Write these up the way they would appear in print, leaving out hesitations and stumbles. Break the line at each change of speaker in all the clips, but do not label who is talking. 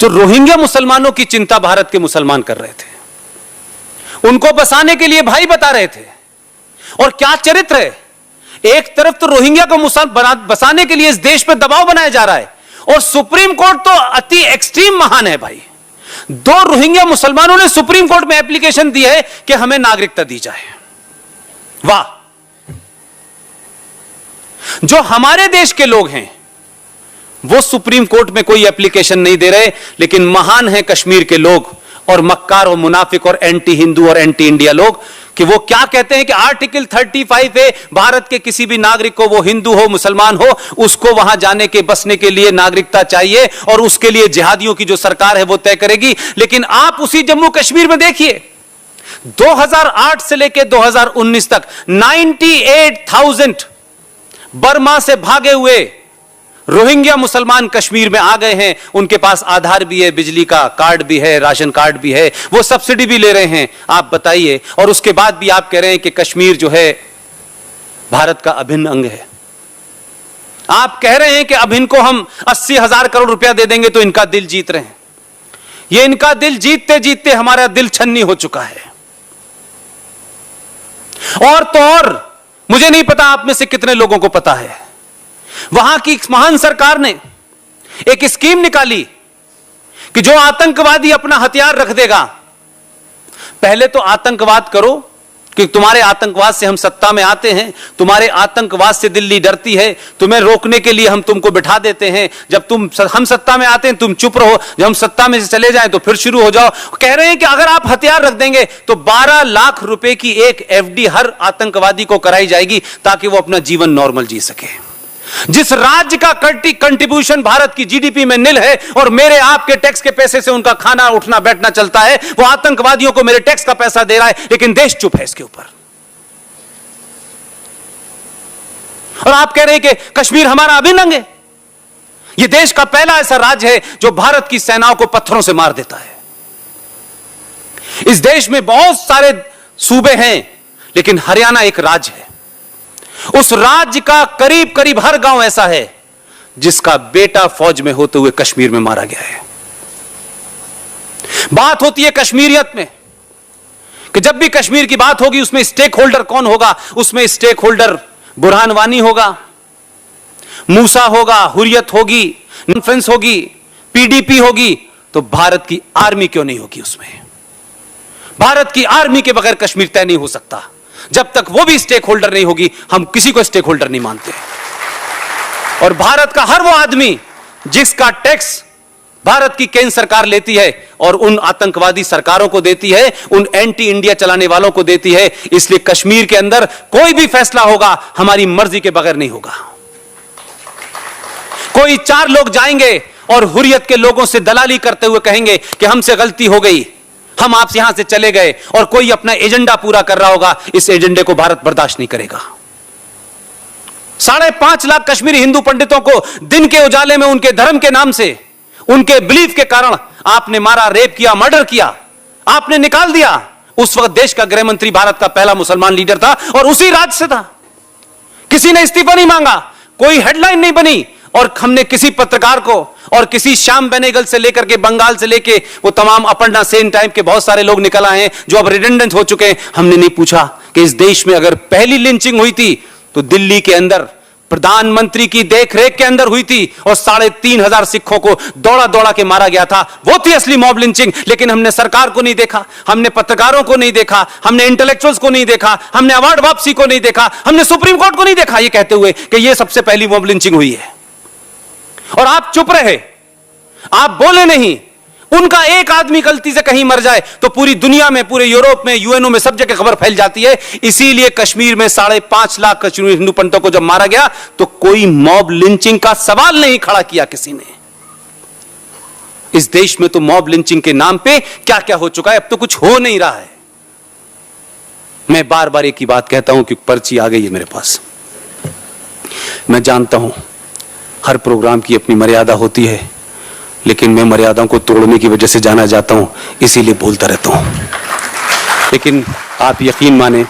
जो रोहिंग्या मुसलमानों की चिंता भारत के मुसलमान कर रहे थे, उनको बसाने के लिए भाई बता रहे थे। और क्या चरित्र है, एक तरफ तो रोहिंग्या को बसाने के लिए इस देश पर दबाव बनाया जा रहा है, और सुप्रीम कोर्ट तो अति एक्सट्रीम महान है भाई। 2 रोहिंग्या मुसलमानों ने सुप्रीम कोर्ट में एप्लीकेशन दी है कि हमें नागरिकता दी जाए। वाह! जो हमारे देश के लोग हैं वो सुप्रीम कोर्ट में कोई एप्लीकेशन नहीं दे रहे, लेकिन महान हैं कश्मीर के लोग और मक्कार और मुनाफिक और एंटी हिंदू और एंटी इंडिया लोग, कि वो क्या कहते हैं कि आर्टिकल 35 है, भारत के किसी भी नागरिक को, वो हिंदू हो मुसलमान हो, उसको वहां जाने के बसने के लिए नागरिकता चाहिए, और उसके लिए जिहादियों की जो सरकार है वो तय करेगी। लेकिन आप उसी जम्मू कश्मीर में देखिए, 2008 से लेकर 2019 तक 98,000 बर्मा से भागे हुए रोहिंग्या मुसलमान कश्मीर में आ गए हैं। उनके पास आधार भी है, बिजली का कार्ड भी है, राशन कार्ड भी है, वो सब्सिडी भी ले रहे हैं। आप बताइए, और उसके बाद भी आप कह रहे हैं कि कश्मीर जो है भारत का अभिन्न अंग है। आप कह रहे हैं कि अब इनको हम 80,000 करोड़ रुपया दे देंगे तो इनका दिल जीत रहे हैं। ये इनका दिल जीतते जीतते हमारा दिल छन्नी हो चुका है। और तो और, मुझे नहीं पता आप में से कितने लोगों को पता है, वहां की महान सरकार ने एक स्कीम निकाली कि जो आतंकवादी अपना हथियार रख देगा, पहले तो आतंकवाद करो कि तुम्हारे आतंकवाद से हम सत्ता में आते हैं, तुम्हारे आतंकवाद से दिल्ली डरती है, तुम्हें रोकने के लिए हम तुमको बिठा देते हैं, जब हम सत्ता में आते हैं तुम चुप रहो, जब हम सत्ता में से चले जाएं तो फिर शुरू हो जाओ। कह रहे हैं कि अगर आप हथियार रख देंगे तो 12 लाख रुपए की एक एफडी हर आतंकवादी को कराई जाएगी, ताकि वो अपना जीवन नॉर्मल जी सके। जिस राज्य का कंट्रीब्यूशन भारत की जीडीपी में निल है और मेरे आपके टैक्स के पैसे से उनका खाना उठना बैठना चलता है, वो आतंकवादियों को मेरे टैक्स का पैसा दे रहा है, लेकिन देश चुप है इसके ऊपर। और आप कह रहे हैं कि कश्मीर हमारा अभिन्न अंग है। यह देश का पहला ऐसा राज्य है जो भारत की सेनाओं को पत्थरों से मार देता है। इस देश में बहुत सारे सूबे हैं, लेकिन हरियाणा एक राज्य है। उस राज्य का करीब करीब हर गांव ऐसा है जिसका बेटा फौज में होते हुए कश्मीर में मारा गया है। बात होती है कश्मीरियत में कि जब भी कश्मीर की बात होगी उसमें स्टेक होल्डर कौन होगा? उसमें स्टेक होल्डर बुरहान वानी होगा, मूसा होगा, हुर्रियत होगी, कॉन्फ्रेंस होगी, पीडीपी होगी। तो भारत की आर्मी क्यों नहीं होगी उसमें? भारत की आर्मी के बगैर कश्मीर तय नहीं हो सकता। जब तक वो भी स्टेक होल्डर नहीं होगी, हम किसी को स्टेक होल्डर नहीं मानते। और भारत का हर वो आदमी जिसका टैक्स भारत की केंद्र सरकार लेती है और उन आतंकवादी सरकारों को देती है, उन एंटी इंडिया चलाने वालों को देती है। इसलिए कश्मीर के अंदर कोई भी फैसला होगा हमारी मर्जी के बगैर नहीं होगा। कोई 4 लोग जाएंगे और हुर्रियत के लोगों से दलाली करते हुए कहेंगे कि हमसे गलती हो गई, हम आपसे यहां से चले गए, और कोई अपना एजेंडा पूरा कर रहा होगा, इस एजेंडे को भारत बर्दाश्त नहीं करेगा। 5.5 लाख कश्मीरी हिंदू पंडितों को दिन के उजाले में उनके धर्म के नाम से, उनके बिलीफ के कारण आपने मारा, रेप किया, मर्डर किया, आपने निकाल दिया। उस वक्त देश का गृह मंत्री भारत का पहला मुसलमान लीडर था और उसी राज्य से था। किसी ने इस्तीफा नहीं मांगा, कोई हेडलाइन नहीं बनी, और हमने किसी पत्रकार को और किसी श्याम बेनेगल से लेकर के बंगाल से लेके वो तमाम अपर्णा सेन टाइप के बहुत सारे लोग निकल आए हैं जो अब रिडेंडेंट हो चुके हैं। हमने नहीं पूछा कि इस देश में अगर पहली लिंचिंग हुई थी तो दिल्ली के अंदर प्रधानमंत्री की देखरेख के अंदर हुई थी और 3,500 सिखों को दौड़ा दौड़ा के मारा गया था। वो थी असली मॉब लिंचिंग। लेकिन हमने सरकार को नहीं देखा, हमने पत्रकारों को नहीं देखा, हमने इंटेलेक्चुअल्स को नहीं देखा, हमने अवार्ड वापसी को नहीं देखा, हमने सुप्रीम कोर्ट को नहीं देखा, ये कहते हुए कि ये सबसे पहली मॉब लिंचिंग हुई है। और आप चुप रहे, आप बोले नहीं। उनका एक आदमी गलती से कहीं मर जाए तो पूरी दुनिया में, पूरे यूरोप में, यूएनओ में सब जगह खबर फैल जाती है। इसीलिए कश्मीर में 5.5 लाख कश्मीरी हिंदू पंडितों को जब मारा गया तो कोई मॉब लिंचिंग का सवाल नहीं खड़ा किया किसी ने। इस देश में तो मॉब लिंचिंग के नाम पे क्या क्या हो चुका है, अब तो कुछ हो नहीं रहा है। मैं बार बार एक ही बात कहता हूं कि पर्ची आ गई है मेरे पास। मैं जानता हूं हर प्रोग्राम की अपनी मर्यादा होती है, लेकिन मैं मर्यादाओं को तोड़ने की वजह से जाना जाता हूं, इसीलिए बोलता रहता हूं। लेकिन आप यकीन माने,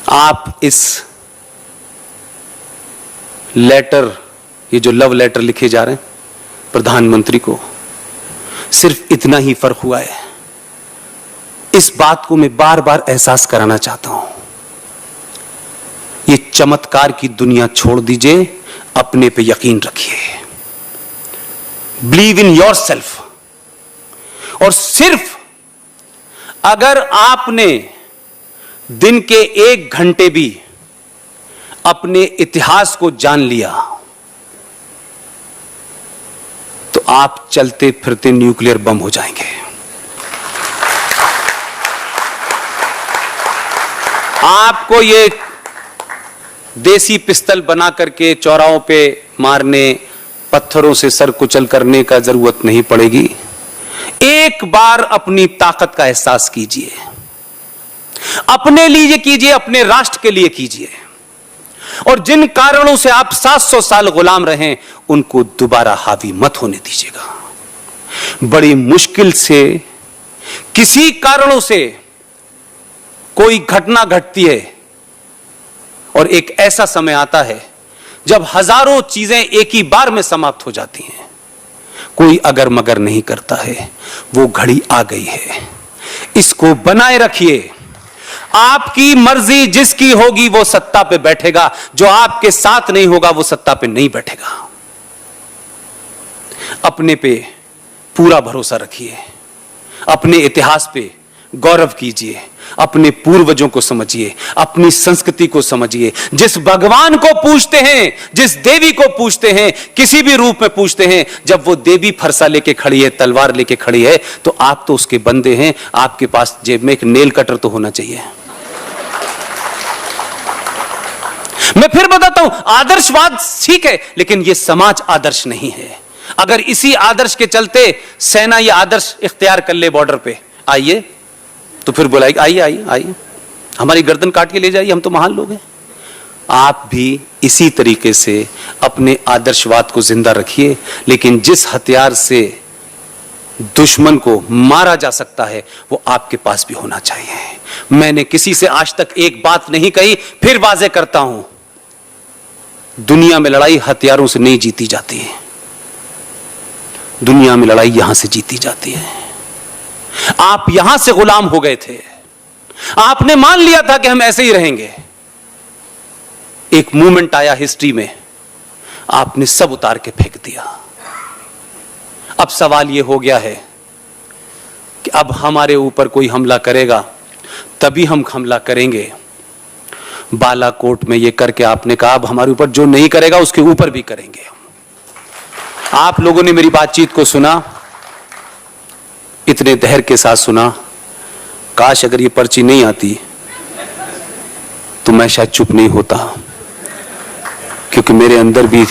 आप इस लेटर, ये जो लव लेटर लिखे जा रहे हैं, प्रधानमंत्री को सिर्फ इतना ही फर्क हुआ है। इस बात को मैं बार बार एहसास कराना चाहता हूं। ये चमत्कार की दुनिया छोड़ दीजिए, अपने पे यकीन रखिए, बिलीव इन योरसेल्फ। और सिर्फ अगर आपने दिन के 1 घंटे भी अपने इतिहास को जान लिया तो आप चलते फिरते न्यूक्लियर बम हो जाएंगे। आपको ये देसी पिस्तल बना करके चौराहों पे मारने, पत्थरों से सर कुचल करने का जरूरत नहीं पड़ेगी। एक बार अपनी ताकत का एहसास कीजिए, अपने लिए कीजिए, अपने राष्ट्र के लिए कीजिए, और जिन कारणों से आप 700 साल गुलाम रहे उनको दोबारा हावी मत होने दीजिएगा। बड़ी मुश्किल से किसी कारणों से कोई घटना घटती है और एक ऐसा समय आता है जब हजारों चीजें एक ही बार में समाप्त हो जाती हैं। कोई अगर मगर नहीं करता है, वो घड़ी आ गई है। इसको बनाए रखिए। आपकी मर्जी जिसकी होगी वो सत्ता पे बैठेगा, जो आपके साथ नहीं होगा वो सत्ता पे नहीं बैठेगा। अपने पे पूरा भरोसा रखिए, अपने इतिहास पे गौरव कीजिए, अपने पूर्वजों को समझिए, अपनी संस्कृति को समझिए। जिस भगवान को पूजते हैं, जिस देवी को पूजते हैं, किसी भी रूप में पूजते हैं, जब वो देवी फरसा लेके खड़ी है, तलवार लेके खड़ी है, तो आप तो उसके बंदे हैं। आपके पास जेब में एक नेल कटर तो होना चाहिए। मैं फिर बताता हूं, आदर्शवाद ठीक है, लेकिन यह समाज आदर्श नहीं है। अगर इसी आदर्श के चलते सेना यह आदर्श इख्तियार कर ले बॉर्डर पे, आइए, तो फिर बुलाएगी, आइए आइए आइए, हमारी गर्दन काट के ले जाइए, हम तो महान लोग हैं। आप भी इसी तरीके से अपने आदर्शवाद को जिंदा रखिए, लेकिन जिस हथियार से दुश्मन को मारा जा सकता है वो आपके पास भी होना चाहिए। मैंने किसी से आज तक एक बात नहीं कही, फिर वाजे करता हूं, दुनिया में लड़ाई हथियारों से नहीं जीती जाती है, दुनिया में लड़ाई यहां से जीती जाती है। आप यहां से गुलाम हो गए थे, आपने मान लिया था कि हम ऐसे ही रहेंगे। एक मूवमेंट आया हिस्ट्री में, आपने सब उतार के फेंक दिया। अब सवाल यह हो गया है कि अब हमारे ऊपर कोई हमला करेगा तभी हम हमला करेंगे। बालाकोट में यह करके आपने कहा अब हमारे ऊपर जो नहीं करेगा उसके ऊपर भी करेंगे। आप लोगों ने मेरी बातचीत को सुना, इतने धैर्य के साथ सुना। काश अगर ये पर्ची नहीं आती तो मैं शायद चुप नहीं होता, क्योंकि मेरे अंदर भी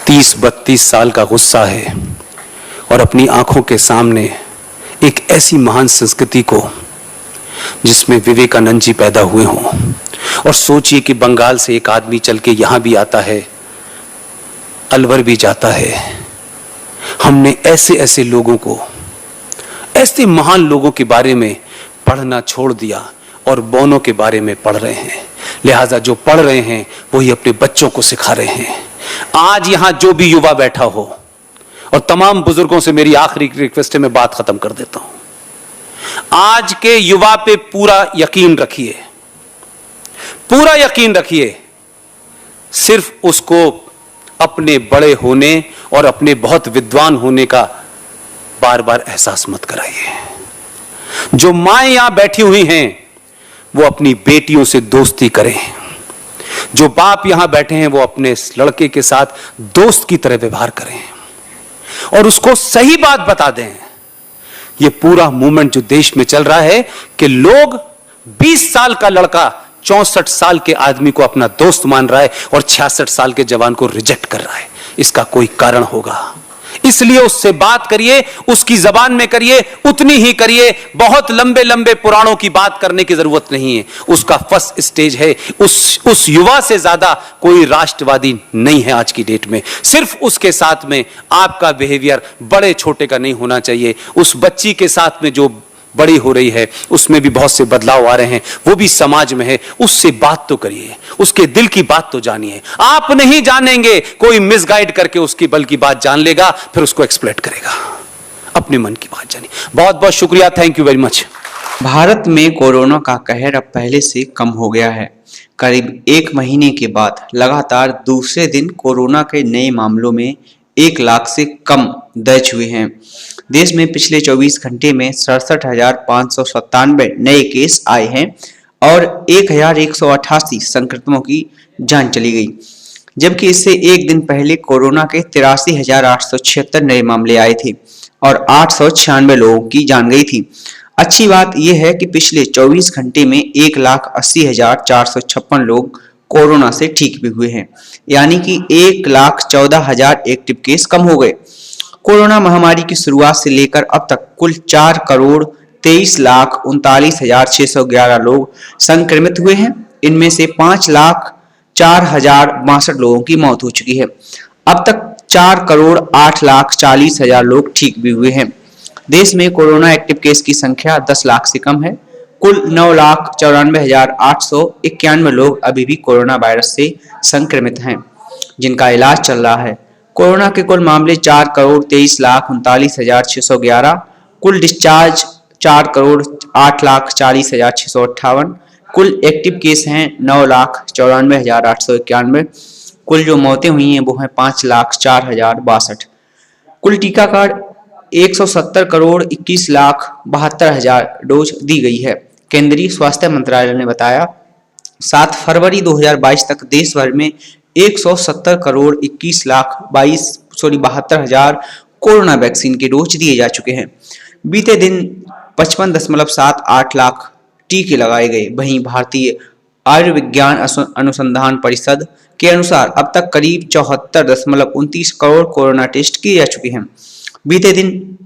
30-32 साल का गुस्सा है और अपनी आंखों के सामने एक ऐसी महान संस्कृति को जिसमें विवेकानंद जी पैदा हुए हों। और सोचिए कि बंगाल से एक आदमी चल के यहां भी आता है, अलवर भी जाता है। हमने ऐसे ऐसे लोगों को, ऐसे महान लोगों के बारे में पढ़ना छोड़ दिया और बौनों के बारे में पढ़ रहे हैं। लिहाजा जो पढ़ रहे हैं वही अपने बच्चों को सिखा रहे हैं। आज यहां जो भी युवा बैठा हो, और तमाम बुजुर्गों से मेरी आखिरी रिक्वेस्ट है, मैं बात खत्म कर देता हूं। आज के युवा पे पूरा यकीन रखिए, पूरा यकीन रखिए। सिर्फ उसको अपने बड़े होने और अपने बहुत विद्वान होने का बार बार एहसास मत कराइए। जो माएं यहां बैठी हुई हैं वो अपनी बेटियों से दोस्ती करें। जो बाप यहां बैठे हैं वो अपने लड़के के साथ दोस्त की तरह व्यवहार करें और उसको सही बात बता दें। ये पूरा मूवमेंट जो देश में चल रहा है कि लोग 20 साल का लड़का 64 साल के आदमी को अपना दोस्त मान रहा है और 66 साल के जवान को रिजेक्ट कर रहा है, इसका कोई कारण होगा। इसलिए उससे बात करिए, उसकी जबान में करिए, उतनी ही करिए। बहुत लंबे लंबे पुराणों की बात करने की जरूरत नहीं है। उसका फर्स्ट स्टेज है। उस युवा से ज्यादा कोई राष्ट्रवादी नहीं है आज की डेट में। सिर्फ उसके साथ में आपका बिहेवियर बड़े छोटे का नहीं होना चाहिए। उस बच्ची के साथ में जो बड़ी हो रही है, उसमें भी बहुत से बदलाव आ रहे हैं, वो भी समाज में है, उससे बात तो करिए, उसके दिल की बात तो जानिए। आप नहीं जानेंगे, कोई मिसगाइड करके उसकी बल की बात जान लेगा, फिर उसको एक्सप्लॉइट करेगा। अपने मन की बात जानिए। बहुत बहुत शुक्रिया, thank you very much.
Bharat में कोरोना का कहर अब पहले से कम हो गया है। करीब 1 महीने के बाद लगातार दूसरे दिन कोरोना के नए मामलों में 1 लाख से कम दर्ज हुए हैं। देश में पिछले 24 घंटे में 67,597 नए केस आए हैं और 1,188 संक्रमितों की जान चली गई, जबकि इससे एक दिन पहले कोरोना के 83,876 नए मामले आए थे और 896 लोगों की जान गई थी। अच्छी बात यह है कि पिछले 24 घंटे में 1,80,456 लोग कोरोना से ठीक भी हुए हैं, यानी कि 1,14,000 एक्टिव केस कम हो गए। कोरोना महामारी की शुरुआत से लेकर अब तक कुल 4,23,39,611 लोग संक्रमित हुए हैं। इनमें से 5,04,062 लोगों की मौत हो चुकी है। अब तक 4,08,40,000 लोग ठीक भी हुए हैं। देश में कोरोना एक्टिव केस की संख्या 10 लाख से कम है। कुल 9,94,891 लोग अभी भी कोरोना वायरस से संक्रमित हैं, जिनका इलाज चल रहा है। कोरोना के कुल मामले 4,23,39,611, कुल डिस्चार्ज 4,08,40,658, कुल एक्टिव केस हैं 9,94,891, कुल जो मौतें हुई हैं वो हैं 5,04,062। कुल टीकाकरण 170,21,72,000 डोज दी गई है। केंद्रीय स्वास्थ्य मंत्रालय ने बताया 7 फरवरी 2022 तक देश भर में 170,21,72,000 कोरोना वैक्सीन के डोज दिए जा चुके हैं। बीते दिन 55.78 लाख टीके लगाए गए। वहीं भारतीय आयुर्विज्ञान अनुसंधान परिषद के अनुसार अब तक करीब 74.29 करोड़ कोरोना टेस्ट किए जा चुके हैं। बीते दिन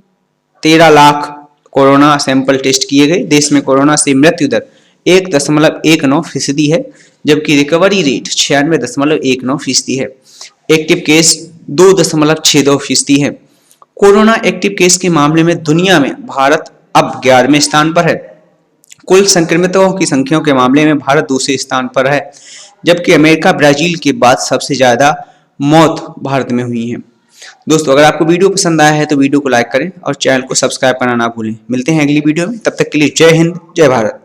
13 लाख कोरोना सैंपल टेस्ट किए गए। देश में कोरोना से मृत्यु दर 1.19% है, जबकि रिकवरी रेट 96.19% है। एक्टिव केस 2.62% है। कोरोना एक्टिव केस के मामले में दुनिया में भारत अब 11वें स्थान पर है। कुल संक्रमितों की संख्या के मामले में भारत दूसरे स्थान पर है, जबकि अमेरिका ब्राजील के बाद सबसे ज्यादा मौत भारत में हुई है। दोस्तों, अगर आपको वीडियो पसंद आया है तो वीडियो को लाइक करें और चैनल को सब्सक्राइब करना ना भूलें। मिलते हैं अगली वीडियो में, तब तक के लिए जय हिंद, जय भारत।